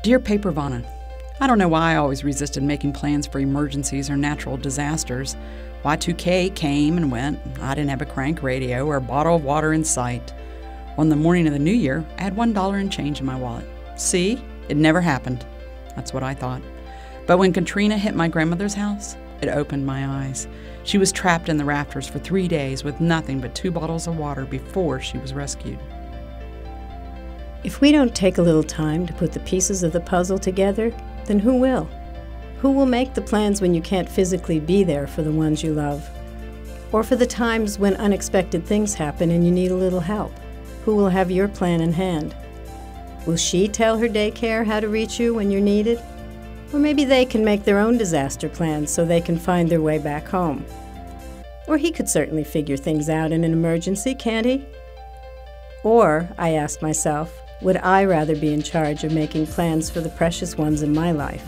Dear Papervana, I don't know why I always resisted making plans for emergencies or natural disasters. Y2K came and went. I didn't have a crank radio or a bottle of water in sight. On the morning of the new year, I had $1 in change in my wallet. See? It never happened. That's what I thought. But when Katrina hit my grandmother's house, it opened my eyes. She was trapped in the rafters for 3 days with nothing but 2 bottles of water before she was rescued. If we don't take a little time to put the pieces of the puzzle together, then who will? Who will make the plans when you can't physically be there for the ones you love? Or for the times when unexpected things happen and you need a little help? Who will have your plan in hand? Will she tell her daycare how to reach you when you're needed? Or maybe they can make their own disaster plans so they can find their way back home. Or he could certainly figure things out in an emergency, can't he? Or, I asked myself, would I rather be in charge of making plans for the precious ones in my life?